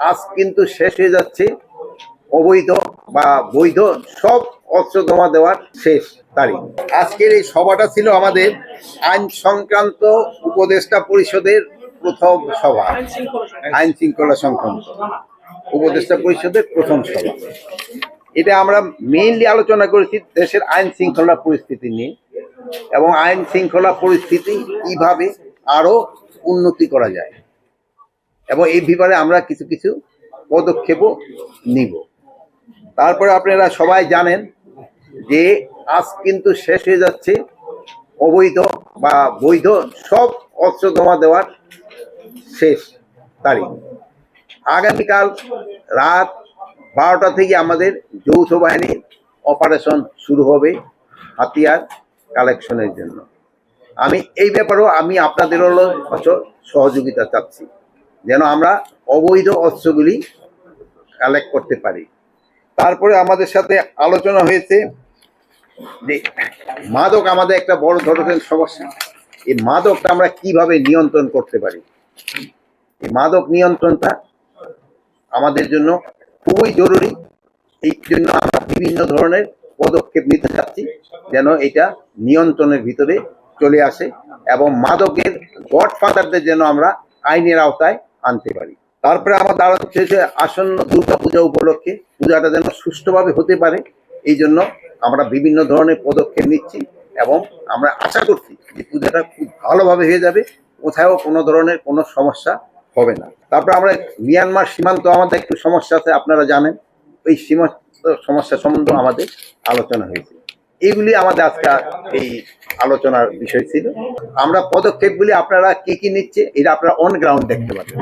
আজ কিন্তু শেষ হয়ে যাচ্ছে অবৈধ বা বৈধ সব অস্ত্র জমা দেওয়ার শেষ তারিখ। আজকের এই সভাটা ছিল আমাদের আইন সংক্রান্ত উপদেষ্টা পরিষদের প্রথম সভা, আইন শৃঙ্খলা সংক্রান্ত উপদেষ্টা পরিষদের প্রথম সভা। এটা আমরা মেইনলি আলোচনা করেছি দেশের আইন শৃঙ্খলা পরিস্থিতি নিয়ে এবং আইন শৃঙ্খলা পরিস্থিতি কিভাবে আরো উন্নতি করা যায় এবং এই ব্যাপারে আমরা কিছু কিছু পদক্ষেপও নিব। তারপরে আপনারা সবাই জানেন যে আজ কিন্তু শেষ হয়ে যাচ্ছে অবৈধ বা বৈধ সব অস্ত্র জমা দেওয়ার শেষ তারিখ। আগামীকাল রাত 12টা থেকে আমাদের যৌথ বাহিনীর অপারেশন শুরু হবে হাতিয়ার কালেকশনের জন্য। আমি এই ব্যাপারেও আমি আপনাদেরও সহযোগিতা চাচ্ছি যেন আমরা অবৈধ অস্ত্রগুলি কালেক্ট করতে পারি। তারপরে আমাদের সাথে আলোচনা হয়েছে যে মাদক আমাদের একটা বড় ধরনের সমস্যা। এই মাদকটা আমরা কিভাবে নিয়ন্ত্রণ করতে পারি, এই মাদক নিয়ন্ত্রণটা আমাদের জন্য খুবই জরুরি। এই জন্য আমরা বিভিন্ন ধরনের পদক্ষেপ নিতে চাচ্ছি যেন এটা নিয়ন্ত্রণের ভিতরে চলে আসে এবং মাদকের গডফাদারদের যেন আমরা আইনের আওতায় আনতে পারি। তারপরে আমার দাঁড়ানো হচ্ছে যে আসন্ন দুর্গা পূজা উপলক্ষে পূজাটা যেন সুষ্ঠুভাবে হতে পারে, এই জন্য আমরা বিভিন্ন ধরনের পদক্ষেপ নিচ্ছি এবং আমরা আশা করছি যে পূজাটা খুব ভালোভাবে হয়ে যাবে, কোথাও কোনো ধরনের কোনো সমস্যা হবে না। তারপরে আমরা মিয়ানমার সীমান্ত আমাদের একটু সমস্যা আছে, আপনারা জানেন এই সমস্যা সম্বন্ধে আমাদের আলোচনা হয়েছে। এইগুলি আমাদের আজকে এই আলোচনার বিষয় ছিল। আমরা পদক্ষেপগুলি আপনারা কি কি নিচ্ছে এটা আপনারা অন গ্রাউন্ড দেখতে পাবেন।